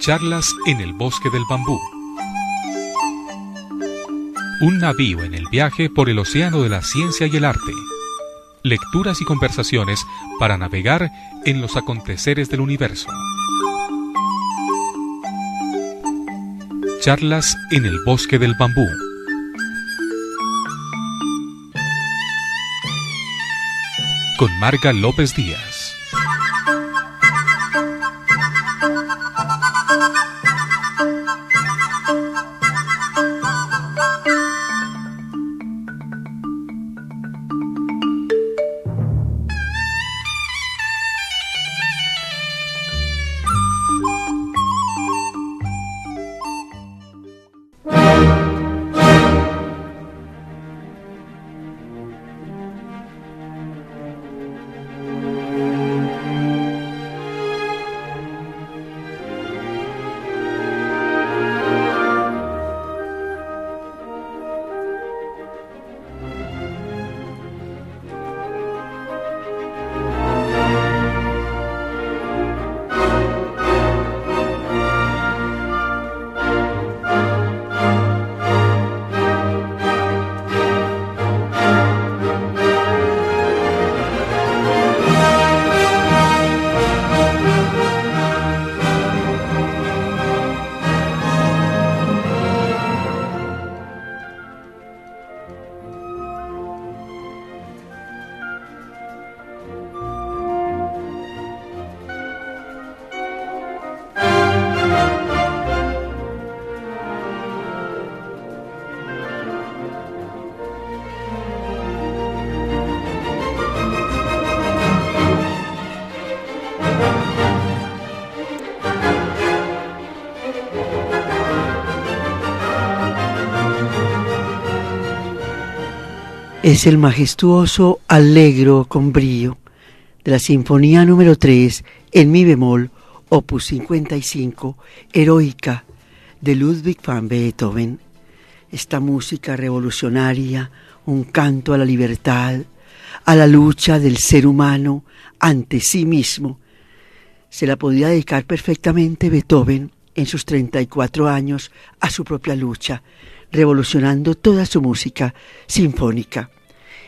Charlas en el bosque del bambú. Un navío en el viaje por el océano de la ciencia y el arte. Lecturas y conversaciones para navegar en los aconteceres del universo. Charlas en el bosque del bambú. Con Marga López Díaz. Es el majestuoso Allegro con brío de la Sinfonía número 3 en mi bemol, opus 55, Heroica, de Ludwig van Beethoven. Esta música revolucionaria, un canto a la libertad, a la lucha del ser humano ante sí mismo, se la podía dedicar perfectamente Beethoven en sus 34 años a su propia lucha, revolucionando toda su música sinfónica.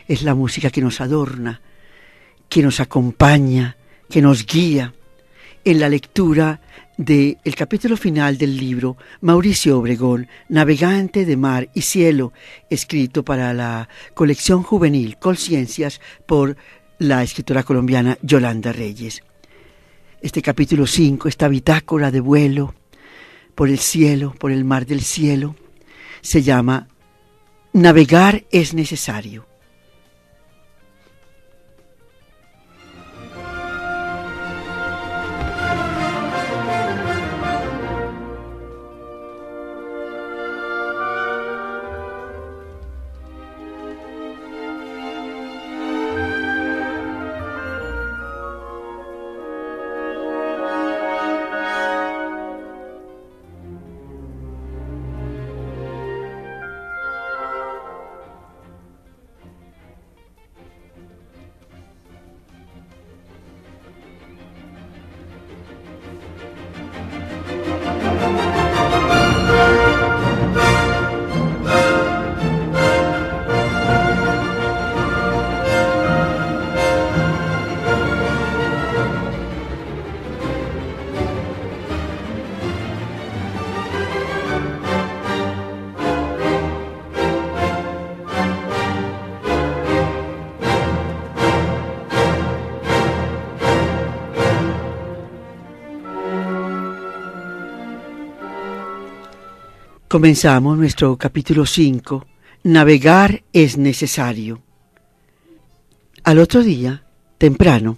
Es la música que nos adorna, que nos acompaña, que nos guía. En la lectura del capítulo final del libro Mauricio Obregón, Navegante de Mar y Cielo, escrito para la colección juvenil Conciencias por la escritora colombiana Yolanda Reyes. Este capítulo 5, esta bitácora de vuelo por el cielo, por el mar del cielo, se llama Navegar es necesario. Comenzamos nuestro capítulo 5, Navegar es necesario. Al otro día, temprano,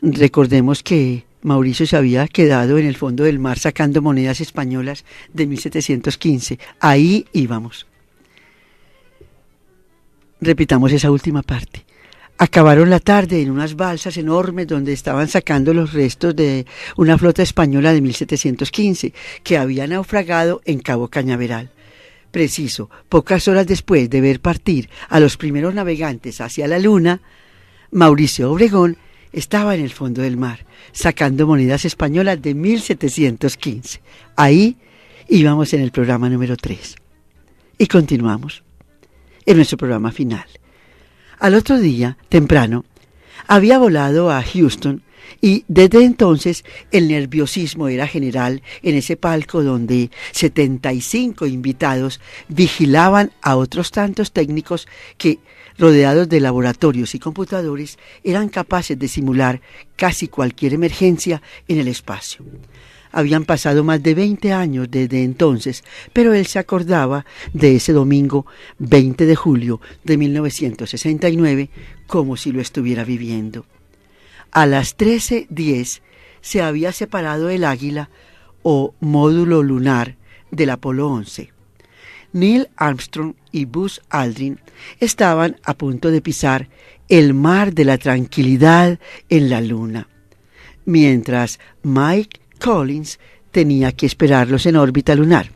recordemos que Mauricio se había quedado en el fondo del mar sacando monedas españolas de 1715. Ahí íbamos. Repitamos esa última parte. Acabaron la tarde en unas balsas enormes donde estaban sacando los restos de una flota española de 1715 que había naufragado en Cabo Cañaveral. Preciso, pocas horas después de ver partir a los primeros navegantes hacia la luna, Mauricio Obregón estaba en el fondo del mar, sacando monedas españolas de 1715. Ahí íbamos en el programa número 3. Y continuamos en nuestro programa final. Al otro día, temprano, había volado a Houston y desde entonces el nerviosismo era general en ese palco donde 75 invitados vigilaban a otros tantos técnicos que, rodeados de laboratorios y computadores, eran capaces de simular casi cualquier emergencia en el espacio. Habían pasado más de 20 años desde entonces, pero él se acordaba de ese domingo 20 de julio de 1969 como si lo estuviera viviendo. A las 13:10 se había separado el Águila o módulo lunar del Apolo 11. Neil Armstrong y Buzz Aldrin estaban a punto de pisar el mar de la tranquilidad en la Luna, mientras Mike Collins tenía que esperarlos en órbita lunar,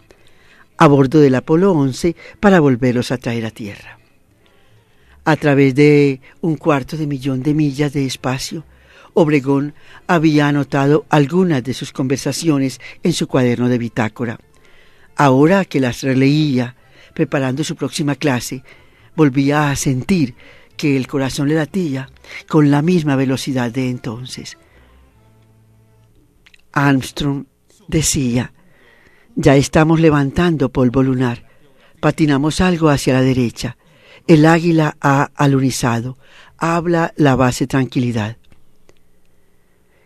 a bordo del Apolo 11 para volverlos a traer a Tierra. A través de 250,000 de millas de espacio, Obregón había anotado algunas de sus conversaciones en su cuaderno de bitácora. Ahora que las releía, preparando su próxima clase, volvía a sentir que el corazón le latía con la misma velocidad de entonces. Armstrong decía: ya estamos levantando polvo lunar, patinamos algo hacia la derecha, el Águila ha alunizado, habla la base Tranquilidad.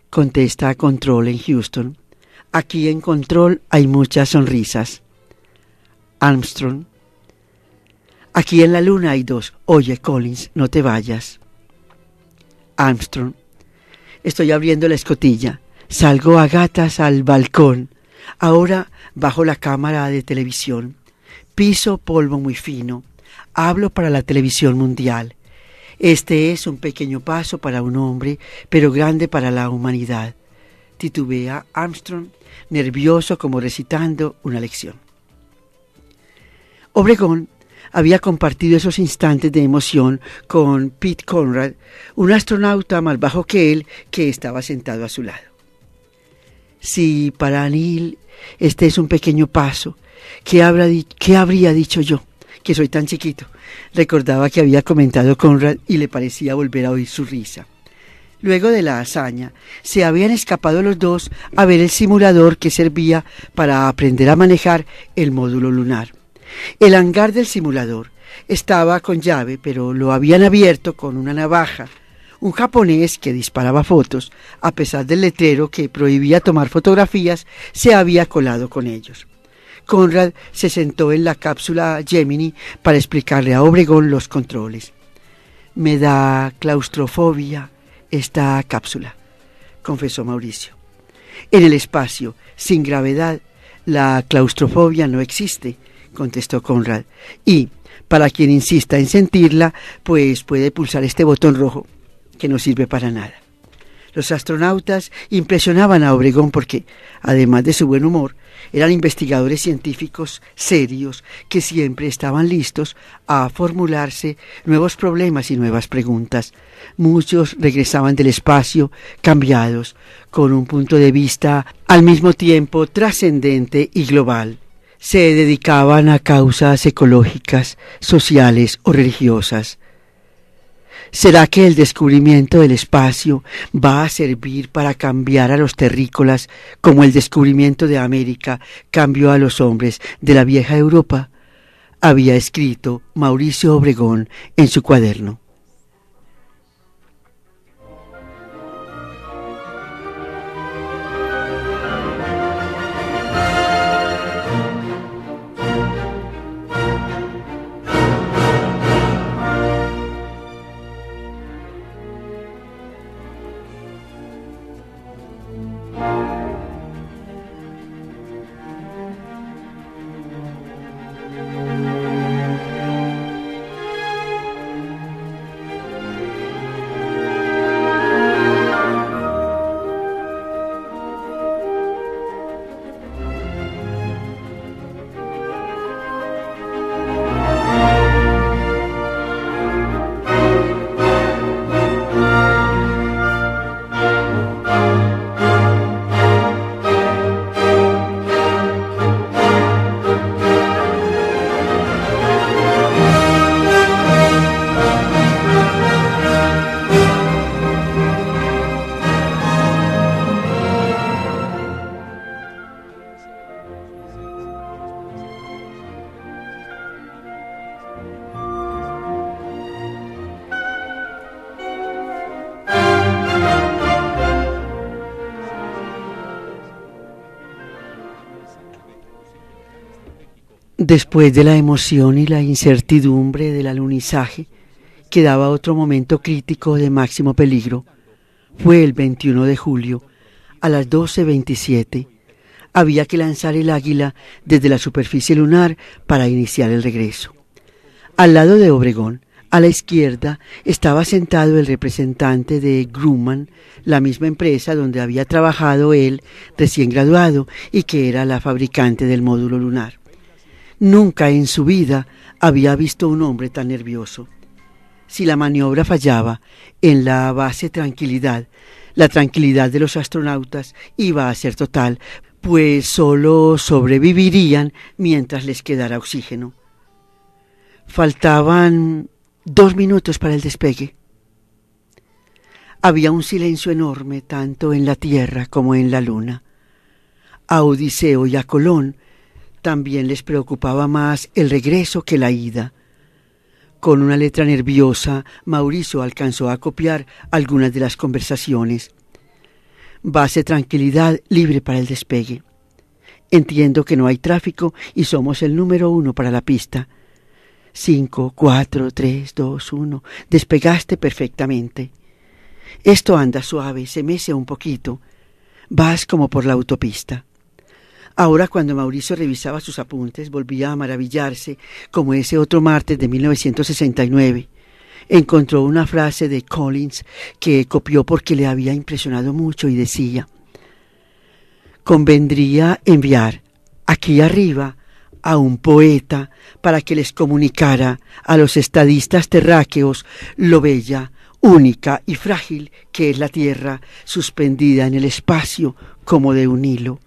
Contesta a Control en Houston: aquí en Control hay muchas sonrisas. Armstrong: aquí en la Luna hay 2. Oye, Collins, no te vayas. Armstrong: estoy abriendo la escotilla. Salgo a gatas al balcón. Ahora bajo la cámara de televisión. Piso polvo muy fino. Hablo para la televisión mundial. Este es un pequeño paso para un hombre, pero grande para la humanidad. Titubea Armstrong, nervioso como recitando una lección. Obregón había compartido esos instantes de emoción con Pete Conrad, un astronauta más bajo que él que estaba sentado a su lado. Si para Neil este es un pequeño paso, ¿qué habría dicho yo, que soy tan chiquito? Recordaba que había comentado Conrad y le parecía volver a oír su risa. Luego de la hazaña, se habían escapado los dos a ver el simulador que servía para aprender a manejar el módulo lunar. El hangar del simulador estaba con llave, pero lo habían abierto con una navaja. Un japonés que disparaba fotos, a pesar del letrero que prohibía tomar fotografías, se había colado con ellos. Conrad se sentó en la cápsula Gemini para explicarle a Obregón los controles. Me da claustrofobia esta cápsula, confesó Mauricio. En el espacio, sin gravedad, la claustrofobia no existe, contestó Conrad. Y, para quien insista en sentirla, pues puede pulsar este botón rojo, que no sirve para nada. Los astronautas impresionaban a Obregón porque, además de su buen humor, eran investigadores científicos serios que siempre estaban listos a formularse nuevos problemas y nuevas preguntas. Muchos regresaban del espacio cambiados, con un punto de vista al mismo tiempo trascendente y global. Se dedicaban a causas ecológicas, sociales o religiosas. ¿Será que el descubrimiento del espacio va a servir para cambiar a los terrícolas como el descubrimiento de América cambió a los hombres de la vieja Europa? Había escrito Mauricio Obregón en su cuaderno. Después de la emoción y la incertidumbre del alunizaje, quedaba otro momento crítico de máximo peligro. Fue el 21 de julio, a las 12:27. Había que lanzar el Águila desde la superficie lunar para iniciar el regreso. Al lado de Obregón, a la izquierda, estaba sentado el representante de Grumman, la misma empresa donde había trabajado él recién graduado y que era la fabricante del módulo lunar. Nunca en su vida había visto un hombre tan nervioso. Si la maniobra fallaba en la base Tranquilidad, la tranquilidad de los astronautas iba a ser total, pues solo sobrevivirían mientras les quedara oxígeno. Faltaban 2 minutos para el despegue. Había un silencio enorme tanto en la Tierra como en la Luna. A Odiseo y a Colón también les preocupaba más el regreso que la ida. Con una letra nerviosa, Mauricio alcanzó a copiar algunas de las conversaciones. Base Tranquilidad libre para el despegue. Entiendo que no hay tráfico y somos el número 1 para la pista. 5, 4, 3, 2, 1. Despegaste perfectamente. Esto anda suave, se mece un poquito. Vas como por la autopista. Ahora, cuando Mauricio revisaba sus apuntes, volvía a maravillarse, como ese otro martes de 1969. Encontró una frase de Collins que copió porque le había impresionado mucho y decía: convendría enviar aquí arriba a un poeta para que les comunicara a los estadistas terráqueos lo bella, única y frágil que es la Tierra, suspendida en el espacio como de un hilo.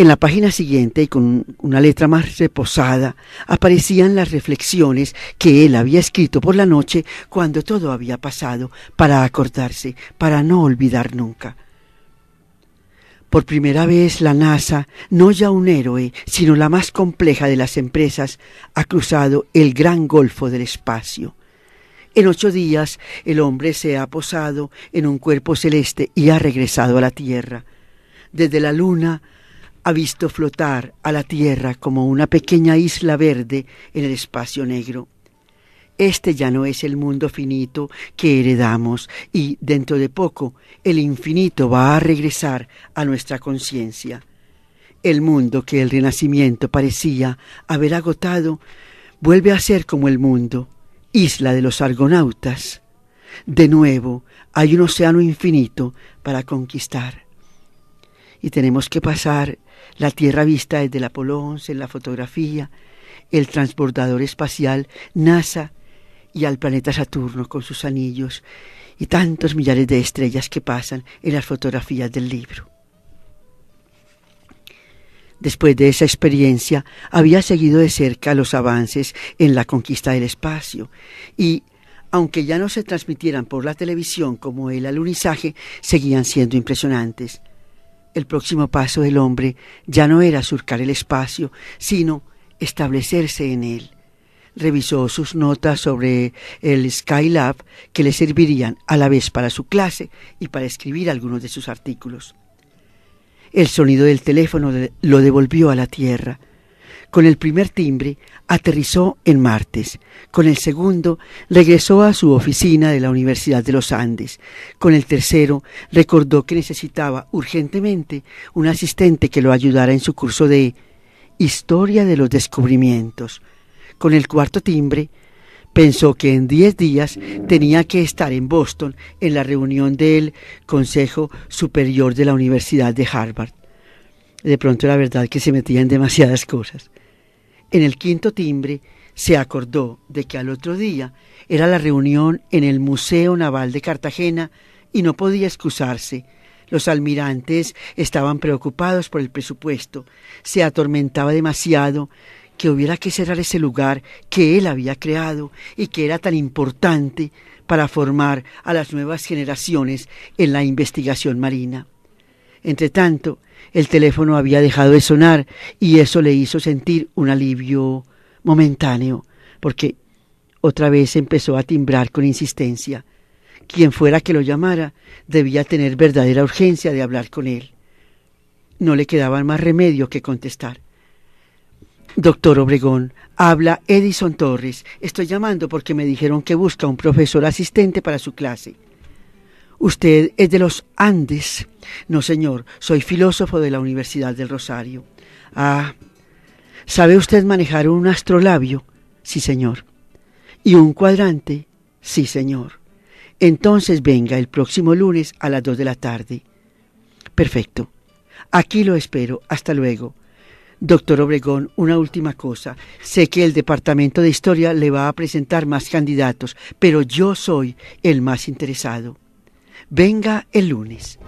En la página siguiente, y con una letra más reposada, aparecían las reflexiones que él había escrito por la noche cuando todo había pasado, para acordarse, para no olvidar nunca. Por primera vez la NASA, no ya un héroe, sino la más compleja de las empresas, ha cruzado el gran golfo del espacio. En 8 días el hombre se ha posado en un cuerpo celeste y ha regresado a la Tierra. Desde la Luna ha visto flotar a la Tierra como una pequeña isla verde en el espacio negro. Este ya no es el mundo finito que heredamos y, dentro de poco, el infinito va a regresar a nuestra conciencia. El mundo que el Renacimiento parecía haber agotado vuelve a ser como el mundo, isla de los argonautas. De nuevo, hay un océano infinito para conquistar. Y tenemos que pasar la Tierra vista desde el Apolo 11 en la fotografía, el transbordador espacial NASA y al planeta Saturno con sus anillos y tantos millares de estrellas que pasan en las fotografías del libro. Después de esa experiencia había seguido de cerca los avances en la conquista del espacio y, aunque ya no se transmitieran por la televisión como el alunizaje, seguían siendo impresionantes. El próximo paso del hombre ya no era surcar el espacio, sino establecerse en él. Revisó sus notas sobre el Skylab que le servirían a la vez para su clase y para escribir algunos de sus artículos. El sonido del teléfono lo devolvió a la Tierra. Con el primer timbre aterrizó en Martes. Con el segundo regresó a su oficina de la Universidad de los Andes. Con el tercero recordó que necesitaba urgentemente un asistente que lo ayudara en su curso de Historia de los Descubrimientos. Con el cuarto timbre pensó que en 10 días tenía que estar en Boston en la reunión del Consejo Superior de la Universidad de Harvard. De pronto era verdad que se metía en demasiadas cosas. En el quinto timbre se acordó de que al otro día era la reunión en el Museo Naval de Cartagena y no podía excusarse. Los almirantes estaban preocupados por el presupuesto. Se atormentaba demasiado que hubiera que cerrar ese lugar que él había creado y que era tan importante para formar a las nuevas generaciones en la investigación marina. Entretanto, el teléfono había dejado de sonar y eso le hizo sentir un alivio momentáneo, porque otra vez empezó a timbrar con insistencia. Quien fuera que lo llamara debía tener verdadera urgencia de hablar con él. No le quedaba más remedio que contestar. Doctor Obregón, habla Edison Torres. Estoy llamando porque me dijeron que busca un profesor asistente para su clase. ¿Usted es de los Andes? No, señor, soy filósofo de la Universidad del Rosario. Ah, ¿sabe usted manejar un astrolabio? Sí, señor. ¿Y un cuadrante? Sí, señor. Entonces venga el próximo lunes a las 2 de la tarde. Perfecto. Aquí lo espero. Hasta luego. Doctor Obregón, una última cosa. Sé que el Departamento de Historia le va a presentar más candidatos, pero yo soy el más interesado. Venga el lunes.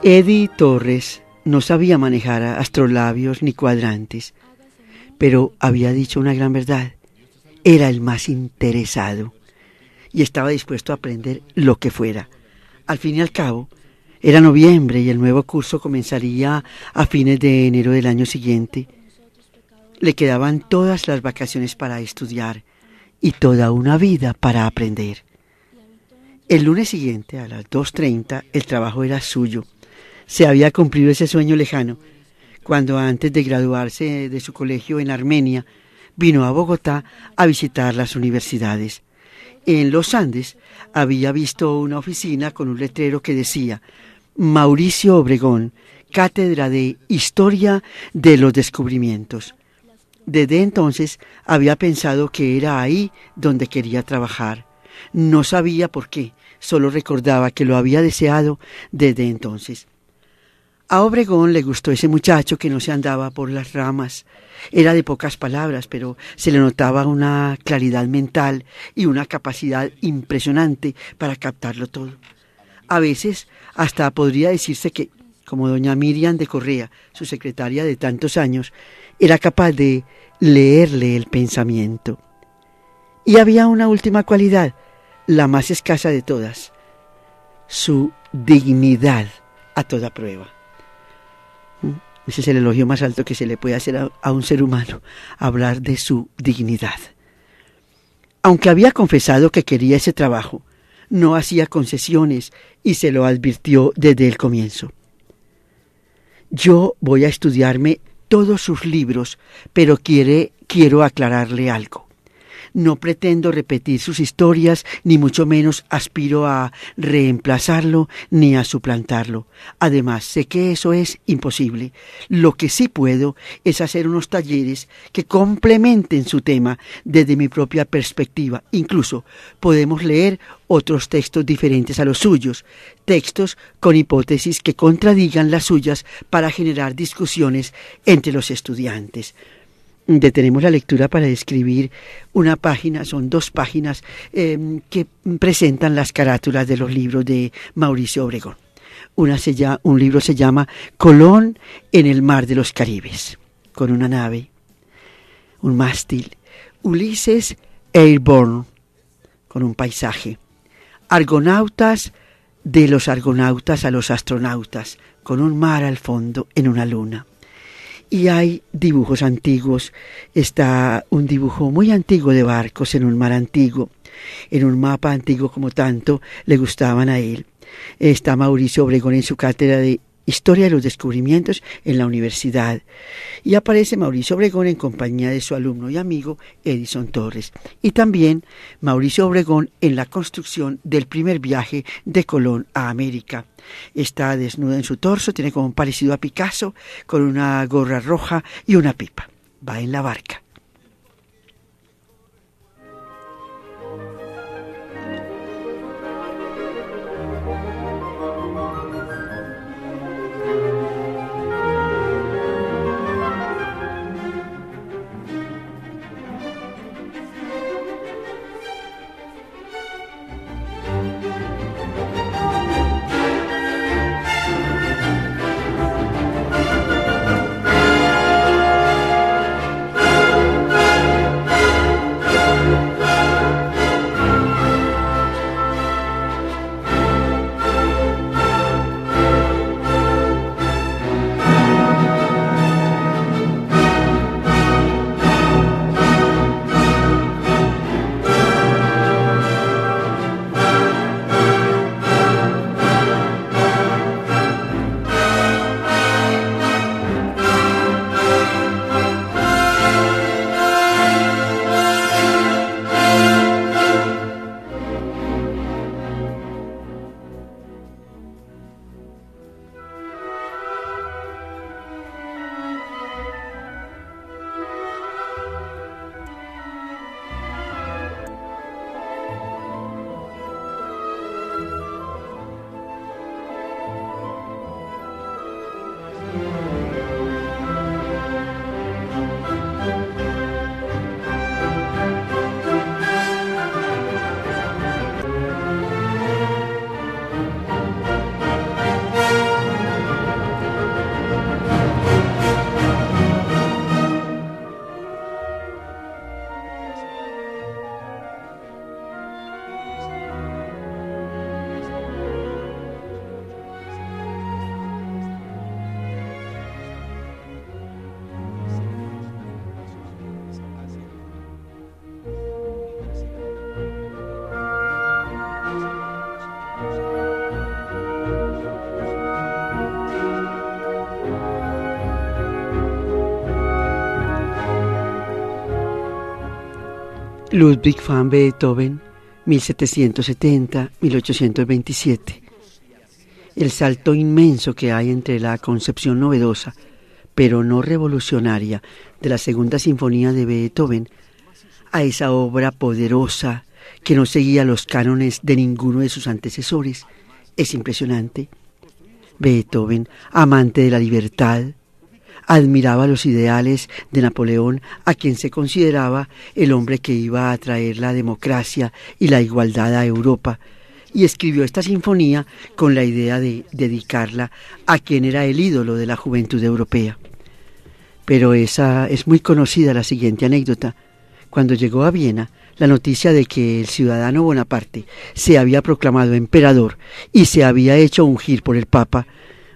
Eddie Torres no sabía manejar astrolabios ni cuadrantes, pero había dicho una gran verdad. Era el más interesado y estaba dispuesto a aprender lo que fuera. Al fin y al cabo, era noviembre y el nuevo curso comenzaría a fines de enero del año siguiente. Le quedaban todas las vacaciones para estudiar y toda una vida para aprender. El lunes siguiente, a las 2:30, el trabajo era suyo. Se había cumplido ese sueño lejano, cuando antes de graduarse de su colegio en Armenia, vino a Bogotá a visitar las universidades. En los Andes había visto una oficina con un letrero que decía Mauricio Obregón, Cátedra de Historia de los Descubrimientos. Desde entonces había pensado que era ahí donde quería trabajar. No sabía por qué, solo recordaba que lo había deseado desde entonces. A Obregón le gustó ese muchacho que no se andaba por las ramas. Era de pocas palabras, pero se le notaba una claridad mental y una capacidad impresionante para captarlo todo. A veces hasta podría decirse que como doña Miriam de Correa, su secretaria de tantos años, era capaz de leerle el pensamiento. Y había una última cualidad, la más escasa de todas, su dignidad a toda prueba. Ese es el elogio más alto que se le puede hacer a un ser humano, hablar de su dignidad. Aunque había confesado que quería ese trabajo, no hacía concesiones y se lo advirtió desde el comienzo. Yo voy a estudiarme todos sus libros, pero quiero aclararle algo. No pretendo repetir sus historias, ni mucho menos aspiro a reemplazarlo ni a suplantarlo. Además, sé que eso es imposible. Lo que sí puedo es hacer unos talleres que complementen su tema desde mi propia perspectiva. Incluso podemos leer otros textos diferentes a los suyos, textos con hipótesis que contradigan las suyas para generar discusiones entre los estudiantes. Detenemos la lectura para describir una página, son 2 páginas que presentan las carátulas de los libros de Mauricio Obregón. Un libro se llama Colón en el mar de los Caribes, con una nave, un mástil, Ulises Airborne, con un paisaje, Argonautas, de los argonautas a los astronautas, con un mar al fondo en una luna. Y hay dibujos antiguos, está un dibujo muy antiguo de barcos en un mar antiguo, en un mapa antiguo como tanto le gustaban a él. Está Mauricio Obregón en su cátedra de Historia de los Descubrimientos en la universidad. Y aparece Mauricio Obregón en compañía de su alumno y amigo Edison Torres. Y también Mauricio Obregón en la construcción del primer viaje de Colón a América. Está desnuda en su torso, tiene como un parecido a Picasso, con una gorra roja y una pipa. Va en la barca. Ludwig van Beethoven, 1770-1827. El salto inmenso que hay entre la concepción novedosa, pero no revolucionaria, de la segunda sinfonía de Beethoven a esa obra poderosa que no seguía los cánones de ninguno de sus antecesores es impresionante. Beethoven, amante de la libertad, admiraba los ideales de Napoleón, a quien se consideraba el hombre que iba a traer la democracia y la igualdad a Europa, y escribió esta sinfonía con la idea de dedicarla a quien era el ídolo de la juventud europea. Pero esa es muy conocida la siguiente anécdota. Cuando llegó a Viena, la noticia de que el ciudadano Bonaparte se había proclamado emperador y se había hecho ungir por el Papa,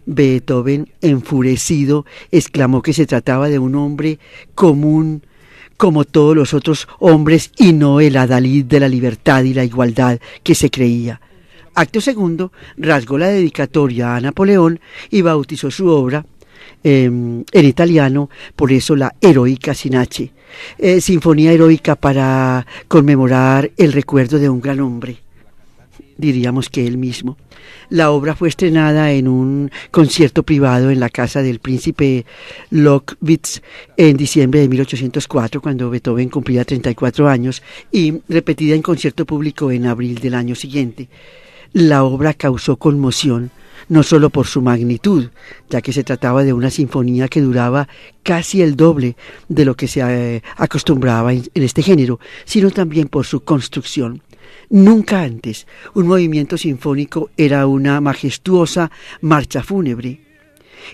Beethoven, enfurecido, exclamó que se trataba de un hombre común como todos los otros hombres y no el adalid de la libertad y la igualdad que se creía. Acto segundo, rasgó la dedicatoria a Napoleón y bautizó su obra en italiano, por eso la Eroica sin H, sinfonía heroica para conmemorar el recuerdo de un gran hombre, diríamos que él mismo. La obra fue estrenada en un concierto privado en la casa del príncipe Lobkowitz en diciembre de 1804, cuando Beethoven cumplía 34 años, y repetida en concierto público en abril del año siguiente. La obra causó conmoción, no solo por su magnitud, ya que se trataba de una sinfonía que duraba casi el doble de lo que se acostumbraba en este género, sino también por su construcción. Nunca antes un movimiento sinfónico era una majestuosa marcha fúnebre.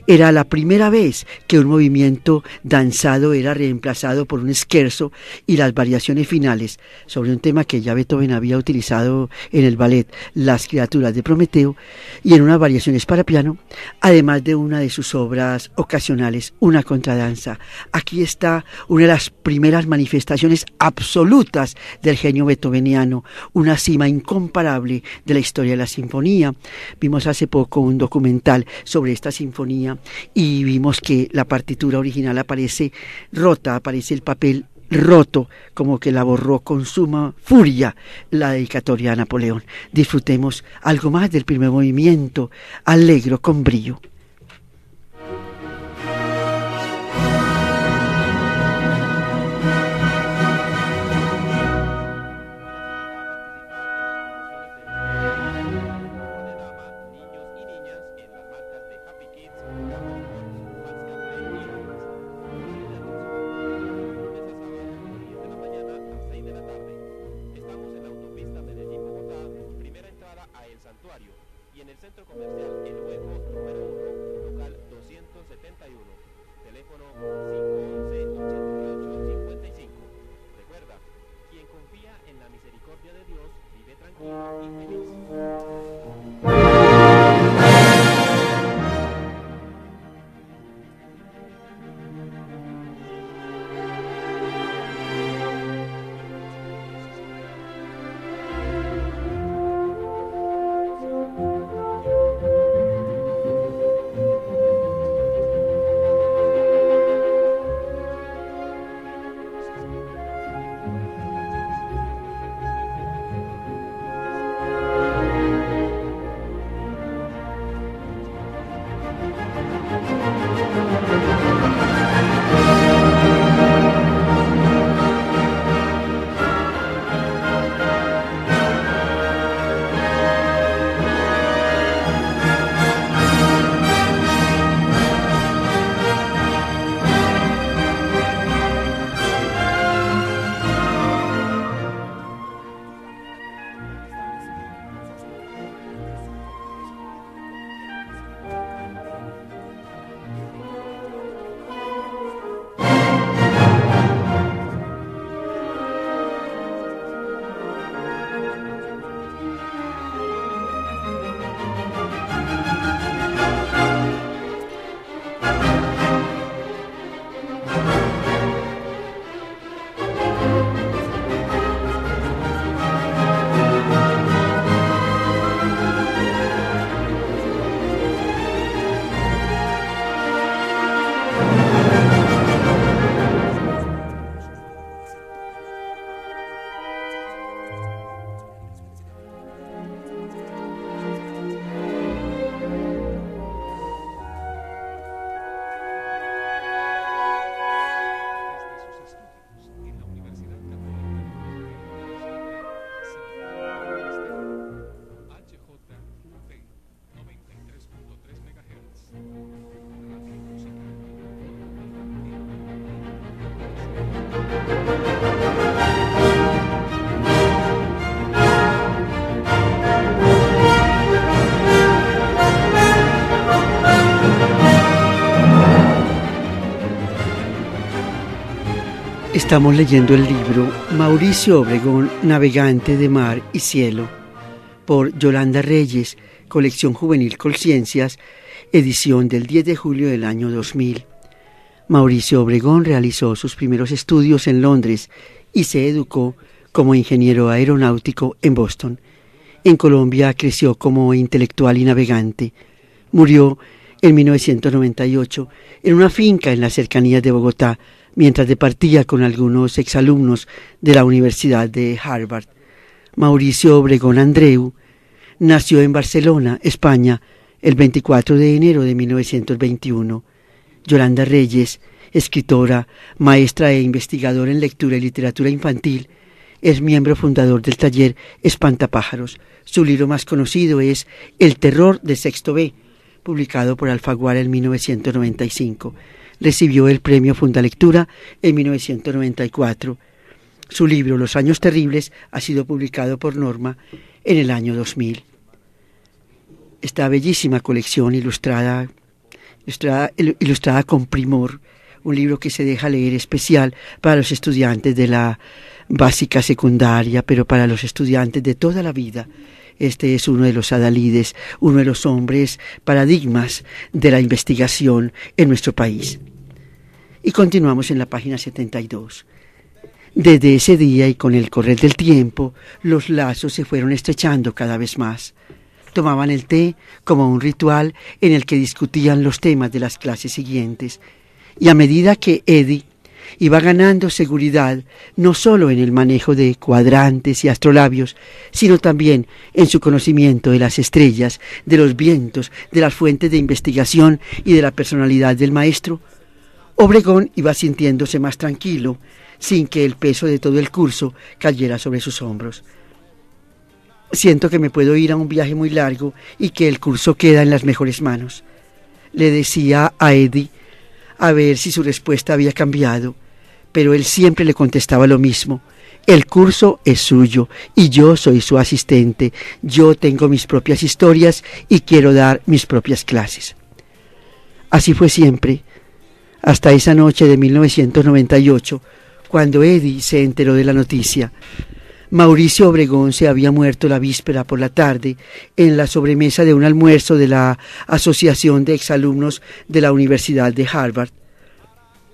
Era la primera vez que un movimiento danzado era reemplazado por un scherzo y las variaciones finales sobre un tema que ya Beethoven había utilizado en el ballet Las criaturas de Prometeo y en unas variaciones para piano, además de una de sus obras ocasionales, una contradanza. Aquí está una de las primeras manifestaciones absolutas del genio beethoveniano, una cima incomparable de la historia de la sinfonía. Vimos hace poco un documental sobre esta sinfonía y vimos que la partitura original aparece rota, aparece el papel roto, como que la borró con suma furia la dedicatoria a Napoleón. Disfrutemos algo más del primer movimiento, allegro con brío. Estamos leyendo el libro Mauricio Obregón, Navegante de Mar y Cielo, por Yolanda Reyes, colección juvenil Colciencias, edición del 10 de julio del año 2000. Mauricio Obregón realizó sus primeros estudios en Londres y se educó como ingeniero aeronáutico en Boston. En Colombia creció como intelectual y navegante. Murió en 1998 en una finca en las cercanías de Bogotá, mientras departía con algunos exalumnos de la Universidad de Harvard. Mauricio Obregón Andreu nació en Barcelona, España, el 24 de enero de 1921. Yolanda Reyes, escritora, maestra e investigadora en lectura y literatura infantil, es miembro fundador del taller Espantapájaros. Su libro más conocido es El terror de Sexto B, publicado por Alfaguara en 1995. Recibió el premio Fundalectura en 1994. Su libro Los años terribles ha sido publicado por Norma en el año 2000. Esta bellísima colección ilustrada con primor, un libro que se deja leer especial para los estudiantes de la básica secundaria, pero para los estudiantes de toda la vida. Este es uno de los adalides, uno de los hombres paradigmas de la investigación en nuestro país. Y continuamos en la página 72. Desde ese día y con el correr del tiempo, los lazos se fueron estrechando cada vez más. Tomaban el té como un ritual en el que discutían los temas de las clases siguientes. Y a medida que Eddie iba ganando seguridad, no solo en el manejo de cuadrantes y astrolabios, sino también en su conocimiento de las estrellas, de los vientos, de las fuentes de investigación y de la personalidad del maestro, Obregón iba sintiéndose más tranquilo, sin que el peso de todo el curso cayera sobre sus hombros. Siento que me puedo ir a un viaje muy largo y que el curso queda en las mejores manos, le decía a Eddie, a ver si su respuesta había cambiado, pero él siempre le contestaba lo mismo: el curso es suyo y yo soy su asistente, yo tengo mis propias historias y quiero dar mis propias clases. Así fue siempre, hasta esa noche de 1998, cuando Eddie se enteró de la noticia. Mauricio Obregón se había muerto la víspera por la tarde en la sobremesa de un almuerzo de la Asociación de Exalumnos de la Universidad de Harvard.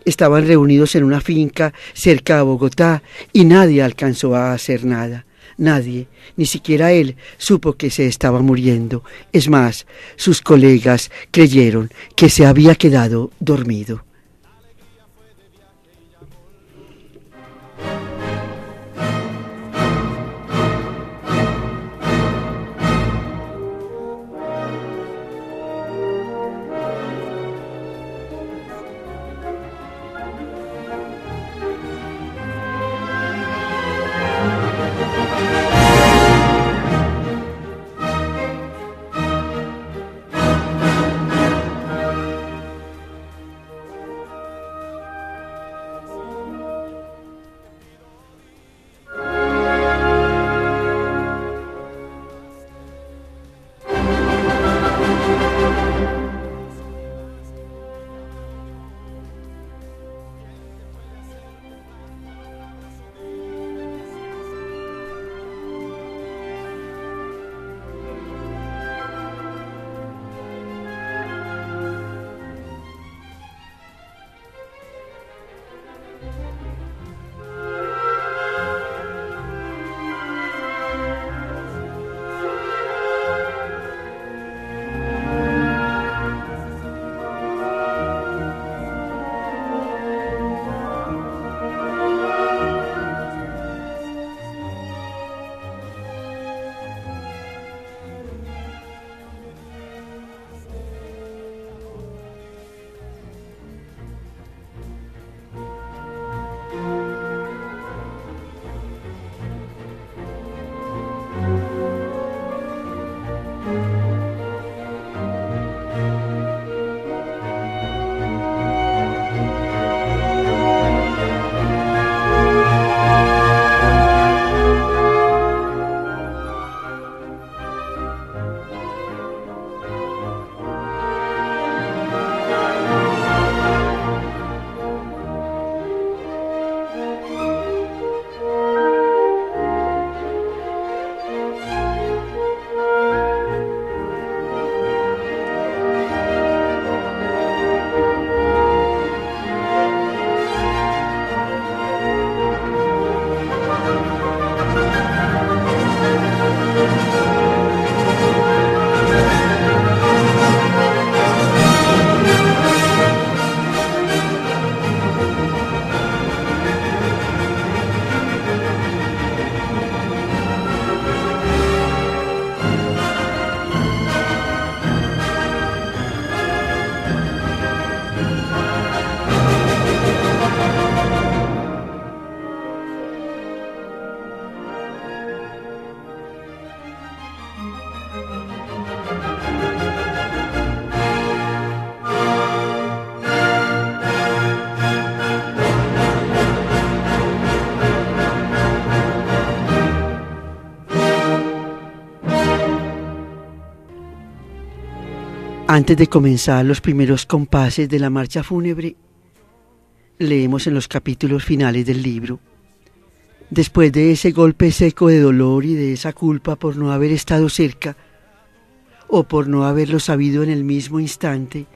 Estaban reunidos en una finca cerca a Bogotá y nadie alcanzó a hacer nada. Nadie, ni siquiera él, supo que se estaba muriendo. Es más, sus colegas creyeron que se había quedado dormido. Antes de comenzar los primeros compases de la marcha fúnebre, leemos en los capítulos finales del libro: después de ese golpe seco de dolor y de esa culpa por no haber estado cerca o por no haberlo sabido en el mismo instante,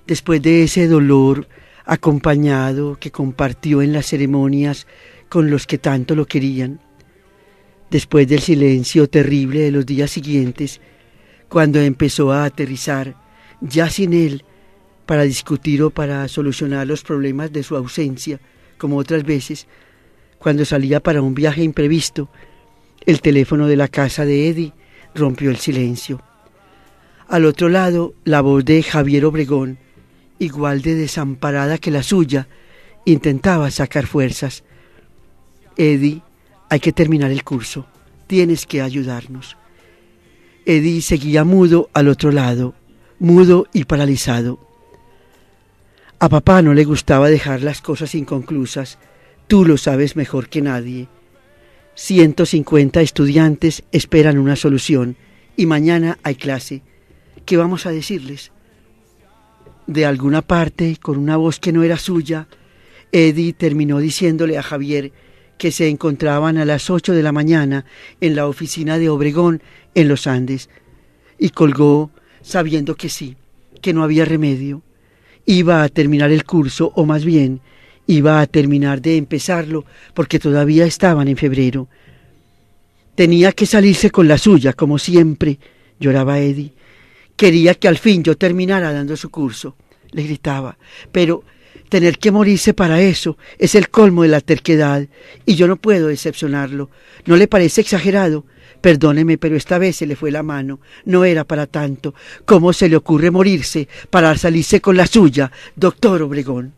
después de ese dolor acompañado que compartió en las ceremonias con los que tanto lo querían, después del silencio terrible de los días siguientes, cuando empezó a aterrizar, ya sin él, para discutir o para solucionar los problemas de su ausencia, como otras veces, cuando salía para un viaje imprevisto, el teléfono de la casa de Eddie rompió el silencio. Al otro lado, la voz de Javier Obregón, igual de desamparada que la suya, intentaba sacar fuerzas. Eddie, hay que terminar el curso, tienes que ayudarnos. Eddie seguía mudo al otro lado, mudo y paralizado. A papá no le gustaba dejar las cosas inconclusas, tú lo sabes mejor que nadie. 150 estudiantes esperan una solución y mañana hay clase. ¿Qué vamos a decirles? De alguna parte, con una voz que no era suya, Eddie terminó diciéndole a Javier que se encontraban a las 8 de la mañana en la oficina de Obregón en los Andes, y colgó sabiendo que sí, que no había remedio. Iba a terminar el curso, o más bien, iba a terminar de empezarlo, porque todavía estaban en febrero. Tenía que salirse con la suya, como siempre, lloraba Eddie. Quería que al fin yo terminara dando su curso, le gritaba, pero tener que morirse para eso es el colmo de la terquedad, y yo no puedo decepcionarlo. ¿No le parece exagerado? Perdóneme, pero esta vez se le fue la mano, no era para tanto. ¿Cómo se le ocurre morirse para salirse con la suya, doctor Obregón?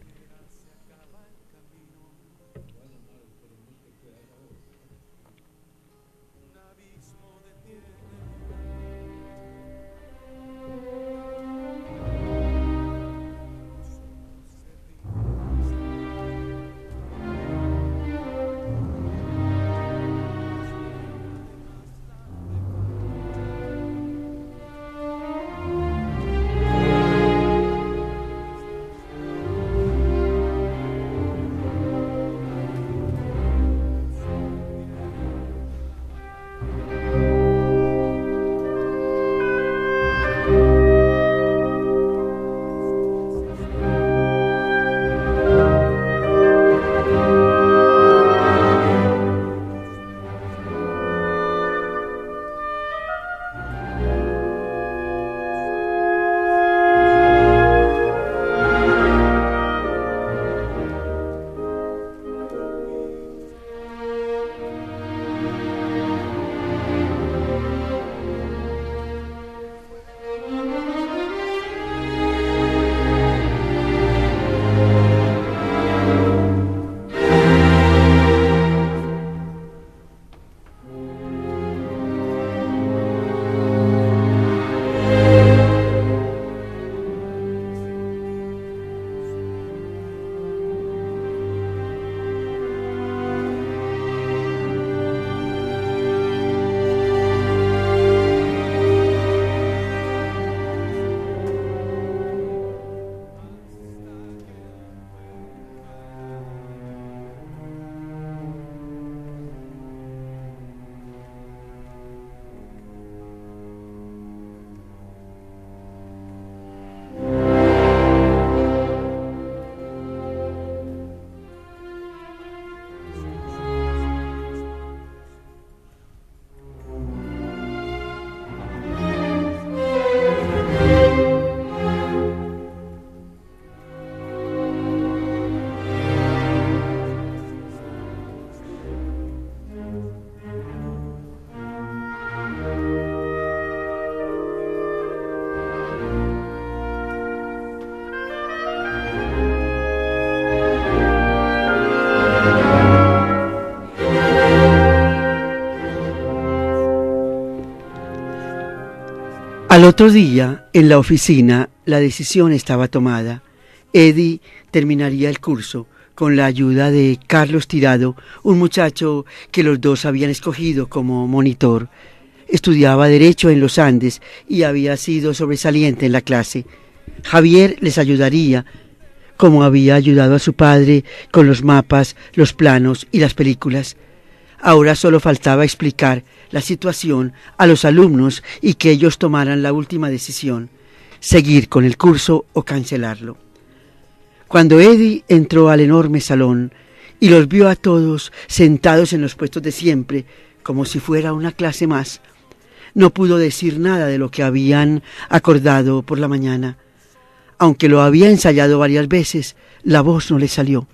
Al otro día, en la oficina, la decisión estaba tomada. Eddie terminaría el curso con la ayuda de Carlos Tirado, un muchacho que los dos habían escogido como monitor. estudiaba Derecho en los Andes y había sido sobresaliente en la clase. Javier les ayudaría, como había ayudado a su padre con los mapas, los planos y las películas. Ahora solo faltaba explicar la situación a los alumnos y que ellos tomaran la última decisión, seguir con el curso o cancelarlo. Cuando Eddie entró al enorme salón y los vio a todos sentados en los puestos de siempre, como si fuera una clase más, no pudo decir nada de lo que habían acordado por la mañana. Aunque lo había ensayado varias veces, la voz no le salió.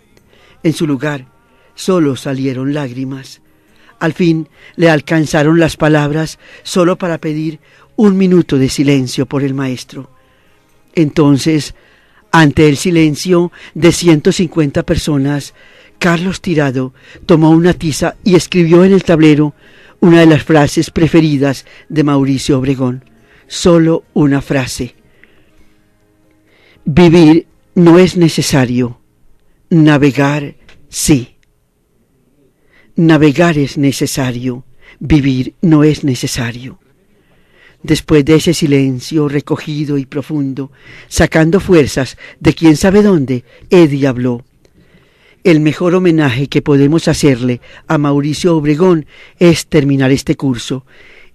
En su lugar, solo salieron lágrimas. Al fin le alcanzaron las palabras solo para pedir 1 minuto de silencio por el maestro. Entonces, ante el silencio de 150 personas, Carlos Tirado tomó una tiza y escribió en el tablero una de las frases preferidas de Mauricio Obregón. Solo una frase. Vivir no es necesario, navegar sí. Navegar es necesario, vivir no es necesario. Después de ese silencio recogido y profundo, sacando fuerzas de quién sabe dónde, Eddie habló. El mejor homenaje que podemos hacerle a Mauricio Obregón es terminar este curso.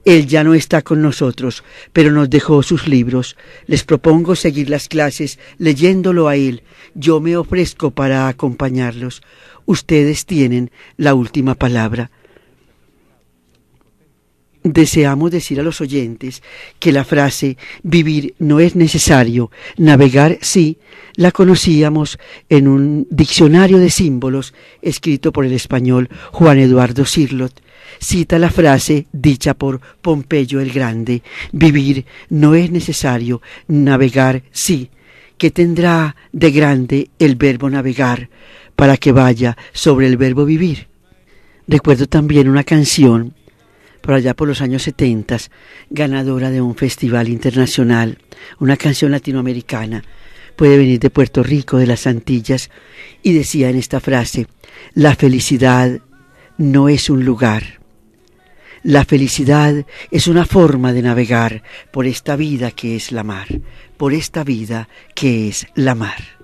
Él ya no está con nosotros, pero nos dejó sus libros. Les propongo seguir las clases leyéndolo a él. Yo me ofrezco para acompañarlos. Ustedes tienen la última palabra. Deseamos decir a los oyentes que la frase vivir no es necesario, navegar sí, la conocíamos en un diccionario de símbolos escrito por el español Juan Eduardo Cirlot. Cita la frase dicha por Pompeyo el Grande: vivir no es necesario, navegar sí. ¿Qué tendrá de grande el verbo navegar para que vaya sobre el verbo vivir? Recuerdo también una canción por allá por los años 70, ganadora de un festival internacional, una canción latinoamericana, puede venir de Puerto Rico, de las Antillas, y decía en esta frase: la felicidad no es un lugar. La felicidad es una forma de navegar por esta vida que es la mar, por esta vida que es la mar.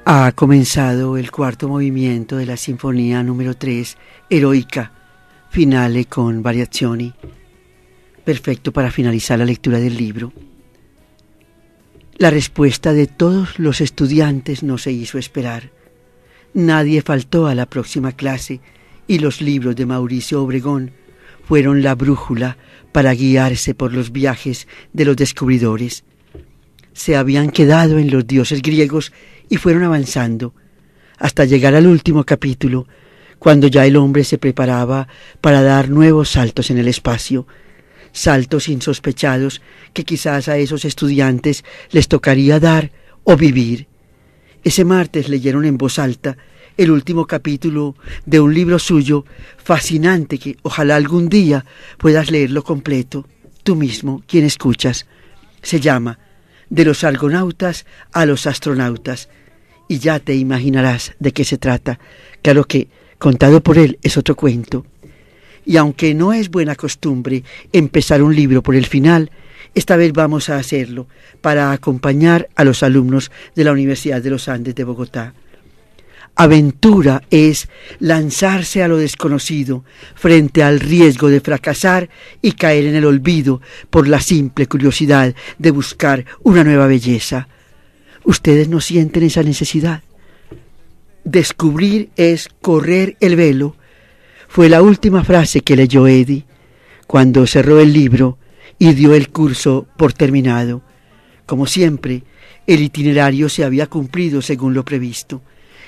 Ha comenzado el cuarto movimiento de la Sinfonía número 3, Eroica, finale con variazioni, perfecto para finalizar la lectura del libro. La respuesta de todos los estudiantes no se hizo esperar. Nadie faltó a la próxima clase y los libros de Mauricio Obregón fueron la brújula para guiarse por los viajes de los descubridores. Se habían quedado en los dioses griegos y fueron avanzando hasta llegar al último capítulo, cuando ya el hombre se preparaba para dar nuevos saltos en el espacio, saltos insospechados que quizás a esos estudiantes les tocaría dar o vivir. Ese martes leyeron en voz alta el último capítulo de un libro suyo fascinante que ojalá algún día puedas leerlo completo, tú mismo, quien escuchas. Se llama De los argonautas a los astronautas, y ya te imaginarás de qué se trata. Claro que, contado por él, es otro cuento. Y aunque no es buena costumbre empezar un libro por el final, esta vez vamos a hacerlo para acompañar a los alumnos de la Universidad de los Andes de Bogotá. Aventura es lanzarse a lo desconocido frente al riesgo de fracasar y caer en el olvido por la simple curiosidad de buscar una nueva belleza. ¿Ustedes no sienten esa necesidad? Descubrir es correr el velo. Fue la última frase que leyó Eddie cuando cerró el libro y dio el curso por terminado. Como siempre, el itinerario se había cumplido según lo previsto.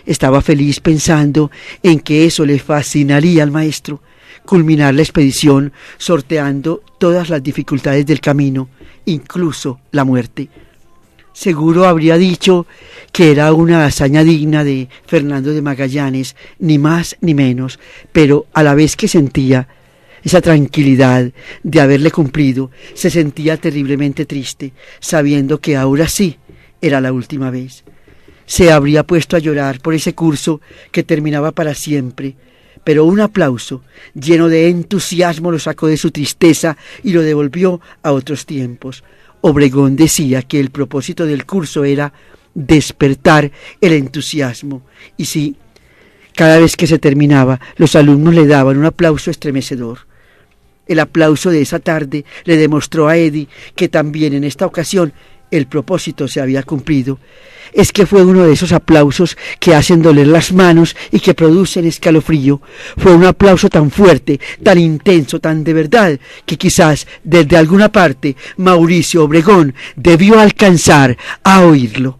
Estaba feliz pensando en que eso le fascinaría al maestro, culminar la expedición sorteando todas las dificultades del camino, incluso la muerte. Seguro habría dicho que era una hazaña digna de Fernando de Magallanes, ni más ni menos, pero a la vez que sentía esa tranquilidad de haberle cumplido, se sentía terriblemente triste, sabiendo que ahora sí era la última vez. Se habría puesto a llorar por ese curso que terminaba para siempre, pero un aplauso lleno de entusiasmo lo sacó de su tristeza y lo devolvió a otros tiempos. Obregón decía que el propósito del curso era despertar el entusiasmo, y sí, cada vez que se terminaba, los alumnos le daban un aplauso estremecedor. El aplauso de esa tarde le demostró a Eddie que también en esta ocasión el propósito se había cumplido. Es que fue uno de esos aplausos que hacen doler las manos y que producen escalofrío. Fue un aplauso tan fuerte, tan intenso, tan de verdad, que quizás desde alguna parte Mauricio Obregón debió alcanzar a oírlo.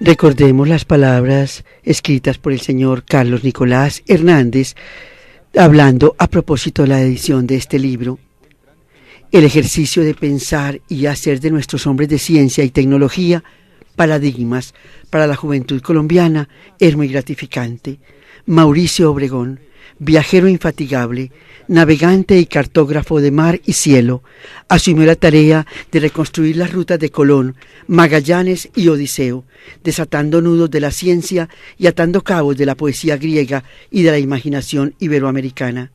Recordemos las palabras escritas por el señor Carlos Nicolás Hernández, hablando a propósito de la edición de este libro. El ejercicio de pensar y hacer de nuestros hombres de ciencia y tecnología paradigmas para la juventud colombiana es muy gratificante. Mauricio Obregón, viajero infatigable, navegante y cartógrafo de mar y cielo, asumió la tarea de reconstruir las rutas de Colón, Magallanes y Odiseo, desatando nudos de la ciencia y atando cabos de la poesía griega y de la imaginación iberoamericana.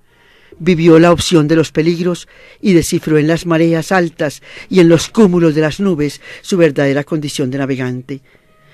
Vivió la opción de los peligros y descifró en las mareas altas y en los cúmulos de las nubes su verdadera condición de navegante.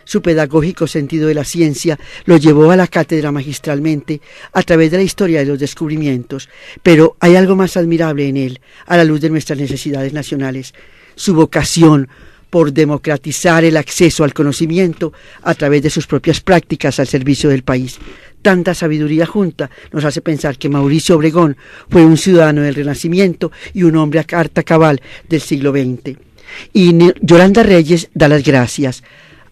Su pedagógico sentido de la ciencia lo llevó a la cátedra magistralmente a través de la historia de los descubrimientos, pero hay algo más admirable en él, a la luz de nuestras necesidades nacionales: su vocación por democratizar el acceso al conocimiento a través de sus propias prácticas al servicio del país. Tanta sabiduría junta nos hace pensar que Mauricio Obregón fue un ciudadano del Renacimiento y un hombre a carta cabal del siglo XX. Y Yolanda Reyes da las gracias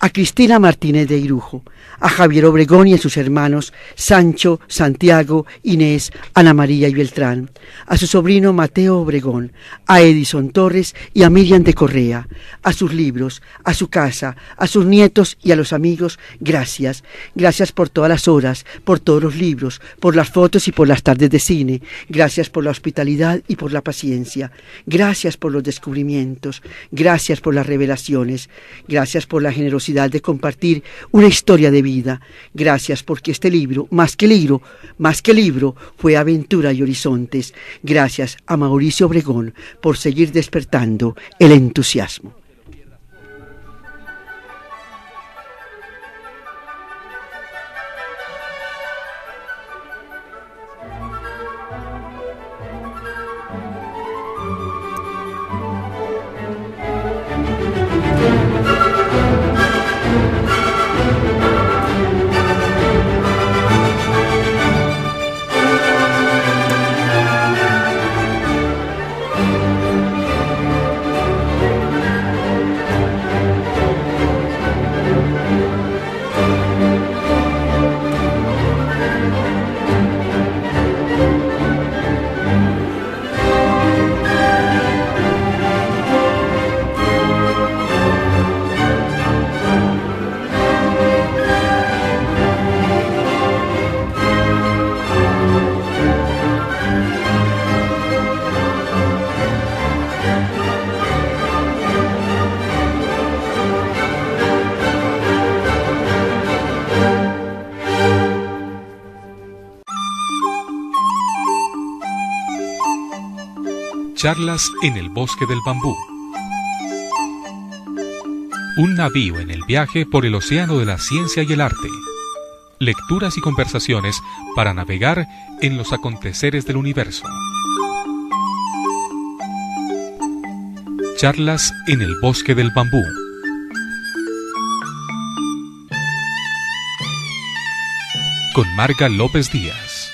a Cristina Martínez de Irujo, a Javier Obregón y a sus hermanos Sancho, Santiago, Inés, Ana María y Beltrán, a su sobrino Mateo Obregón, a Edison Torres y a Miriam de Correa, a sus libros, a su casa, a sus nietos y a los amigos, gracias. Gracias por todas las horas, por todos los libros, por las fotos y por las tardes de cine. Gracias por la hospitalidad y por la paciencia. Gracias por los descubrimientos. Gracias por las revelaciones. Gracias por la generosidad de compartir una historia de vida. Gracias porque este libro, más que libro, fue aventura y horizontes. Gracias a Mauricio Obregón por seguir despertando el entusiasmo. Charlas en el bosque del bambú. Un navío en el viaje por el océano de la ciencia y el arte. Lecturas y conversaciones para navegar en los aconteceres del universo. Charlas en el bosque del bambú. Con Marga López Díaz.